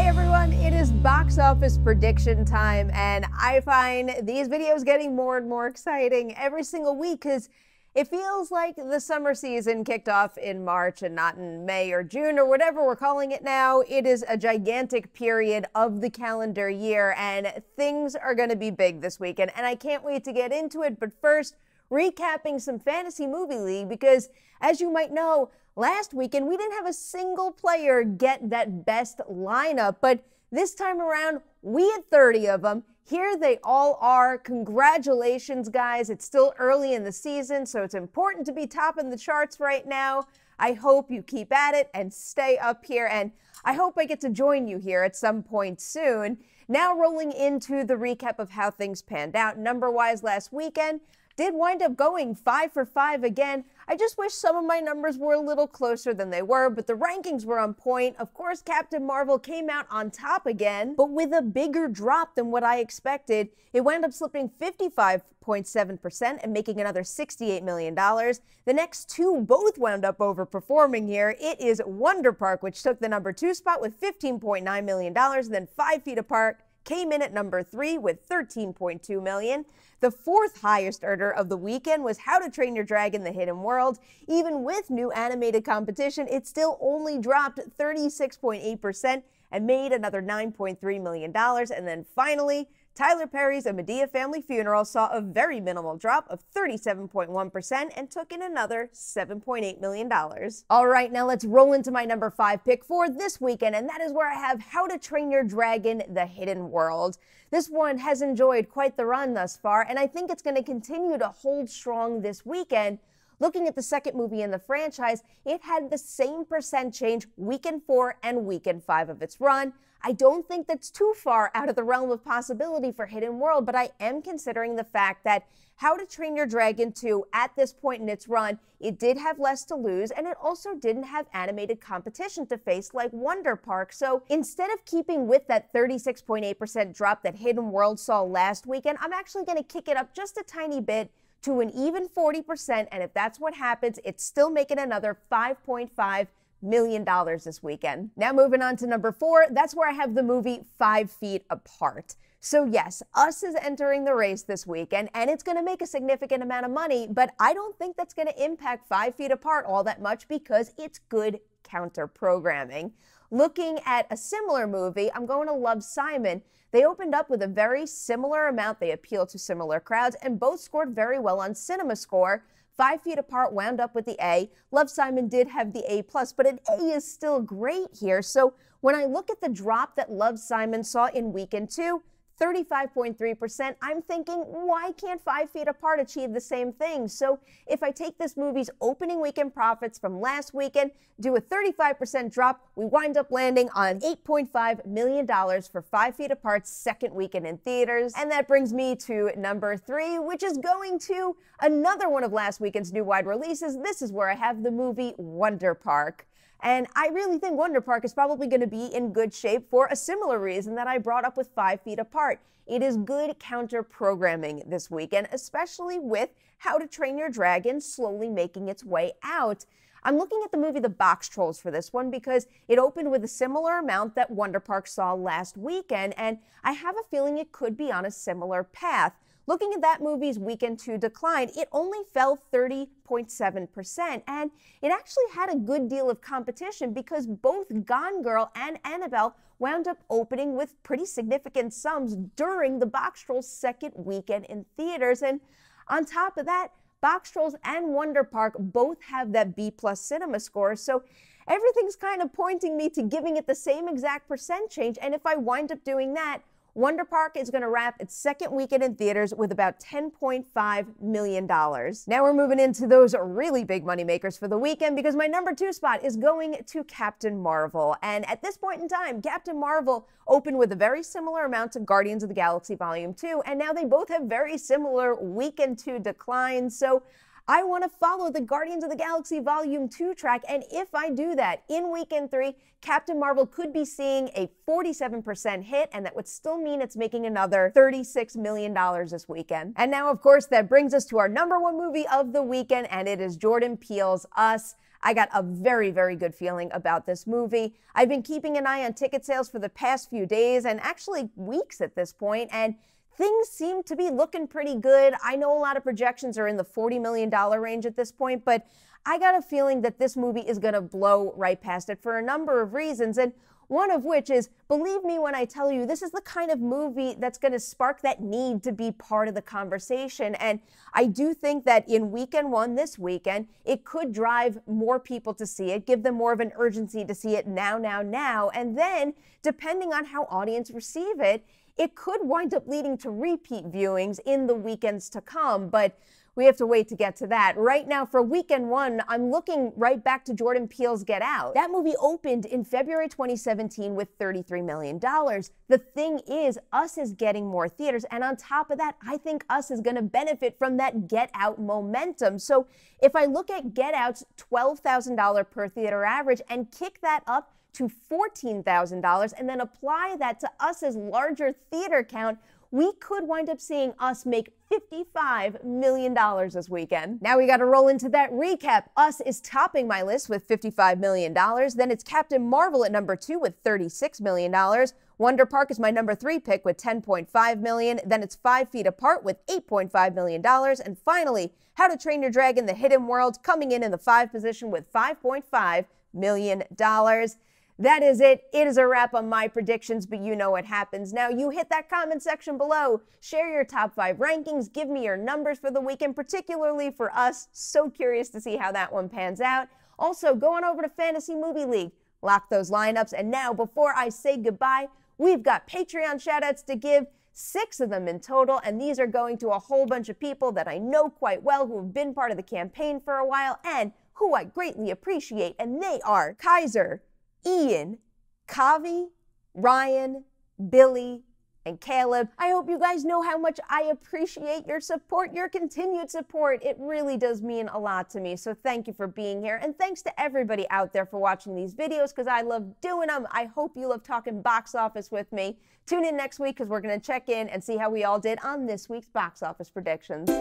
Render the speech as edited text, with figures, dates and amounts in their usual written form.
Hey everyone, it is box office prediction time, and I find these videos getting more and more exciting every single week because it feels like the summer season kicked off in March and not in May or June or whatever we're calling it now. It is a gigantic period of the calendar year, and things are going to be big this weekend, and I can't wait to get into it. But first, recapping some Fantasy Movie League, because as you might know, last weekend we didn't have a single player get that best lineup, but this time around we had 30 of them. Here they all are. Congratulations, guys. It's still early in the season, so it's important to be topping the charts right now. I hope you keep at it and stay up here, and I hope I get to join you here at some point soon. Now rolling into the recap of how things panned out. Number-wise last weekend, did wind up going 5 for 5 again. I just wish some of my numbers were a little closer than they were, but the rankings were on point. Of course, Captain Marvel came out on top again, but with a bigger drop than what I expected. It wound up slipping 55.7% and making another $68 million. The next two both wound up overperforming here. It is Wonder Park, which took the number 2 spot with $15.9 million, then 5 Feet Apart came in at number 3 with $13.2 million. The fourth highest earner of the weekend was How to Train Your Dragon: The Hidden World. Even with new animated competition, it still only dropped 36.8% and made another $9.3 million. And then finally, Tyler Perry's A Medea Family Funeral saw a very minimal drop of 37.1% and took in another $7.8 million. All right, now let's roll into my number 5 pick for this weekend, and that is where I have How to Train Your Dragon: The Hidden World. This one has enjoyed quite the run thus far, and I think it's going to continue to hold strong this weekend. Looking at the second movie in the franchise, it had the same percent change weekend 4 and weekend 5 of its run. I don't think that's too far out of the realm of possibility for Hidden World, but I am considering the fact that How to Train Your Dragon 2, at this point in its run, it did have less to lose, and it also didn't have animated competition to face like Wonder Park. So instead of keeping with that 36.8% drop that Hidden World saw last weekend, I'm actually going to kick it up just a tiny bit to an even 40%, and if that's what happens, it's still making another $5.5 million this weekend. Now moving on to number 4, that's where I have the movie 5 Feet Apart. So yes, Us is entering the race this weekend, and it's going to make a significant amount of money, but I don't think that's going to impact 5 Feet Apart all that much because it's good counter-programming. Looking at a similar movie, I'm going to Love, Simon. They opened up with a very similar amount. They appeal to similar crowds, and both scored very well on CinemaScore. 5 Feet Apart wound up with the A. Love, Simon did have the A+, but an A is still great here. So when I look at the drop that Love, Simon saw in weekend 2, 35.3%, I'm thinking, why can't 5 Feet Apart achieve the same thing? So if I take this movie's opening weekend profits from last weekend, do a 35% drop, we wind up landing on $8.5 million for 5 Feet Apart's second weekend in theaters. And that brings me to number 3, which is going to another one of last weekend's new wide releases. This is where I have the movie Wonder Park. And I really think Wonder Park is probably going to be in good shape for a similar reason that I brought up with 5 Feet Apart. It is good counter-programming this weekend, especially with How to Train Your Dragon slowly making its way out. I'm looking at the movie The Box Trolls for this one because it opened with a similar amount that Wonder Park saw last weekend, and I have a feeling it could be on a similar path. Looking at that movie's weekend 2 decline, it only fell 30.7%, and it actually had a good deal of competition because both Gone Girl and Annabelle wound up opening with pretty significant sums during the Box Trolls' second weekend in theaters. And on top of that, Box Trolls and Wonder Park both have that B+ cinema score, so everything's kind of pointing me to giving it the same exact percent change, and if I wind up doing that, Wonder Park is going to wrap its second weekend in theaters with about $10.5 million. Now we're moving into those really big money makers for the weekend because my number 2 spot is going to Captain Marvel. And at this point in time, Captain Marvel opened with a very similar amount to Guardians of the Galaxy Volume 2, and now they both have very similar weekend 2 declines. So I want to follow the Guardians of the Galaxy Volume 2 track, and if I do that, in weekend 3, Captain Marvel could be seeing a 47% hit, and that would still mean it's making another $36 million this weekend. And now, of course, that brings us to our number 1 movie of the weekend, and it is Jordan Peele's Us. I got a very, very good feeling about this movie. I've been keeping an eye on ticket sales for the past few days and actually weeks at this point, and things seem to be looking pretty good. I know a lot of projections are in the $40 million range at this point, but I got a feeling that this movie is going to blow right past it for a number of reasons, and one of which is, believe me when I tell you, this is the kind of movie that's going to spark that need to be part of the conversation. And I do think that in weekend one this weekend, it could drive more people to see it, give them more of an urgency to see it now. And then, depending on how audience receive it, it could wind up leading to repeat viewings in the weekends to come. But we have to wait to get to that. Right now, for weekend one, I'm looking right back to Jordan Peele's Get Out. That movie opened in February 2017 with $33 million. The thing is, Us is getting more theaters, and on top of that, I think Us is gonna benefit from that Get Out momentum. So if I look at Get Out's $12,000 per theater average and kick that up to $14,000 and then apply that to Us's larger theater count, we could wind up seeing Us make $55 million this weekend. Now we got to roll into that recap. Us is topping my list with $55 million. Then it's Captain Marvel at number 2 with $36 million. Wonder Park is my number 3 pick with $10.5 million. Then it's 5 Feet Apart with $8.5 million. And finally, How to Train Your Dragon: The Hidden World coming in the 5th position with $5.5 million. That is it. It is a wrap on my predictions, but you know what happens. Now, you hit that comment section below. Share your top 5 rankings. Give me your numbers for the weekend, particularly for Us. So curious to see how that one pans out. Also, go on over to Fantasy Movie League. Lock those lineups. And now, before I say goodbye, we've got Patreon shoutouts to give. 6 of them in total, and these are going to a whole bunch of people that I know quite well who have been part of the campaign for a while and who I greatly appreciate. And they are Kaiser, Ian, Kavi, Ryan, Billy, and Caleb. I hope you guys know how much I appreciate your support, your continued support. It really does mean a lot to me, so thank you for being here. And thanks to everybody out there for watching these videos, because I love doing them. I hope you love talking box office with me. Tune in next week, because we're going to check in and see how we all did on this week's box office predictions.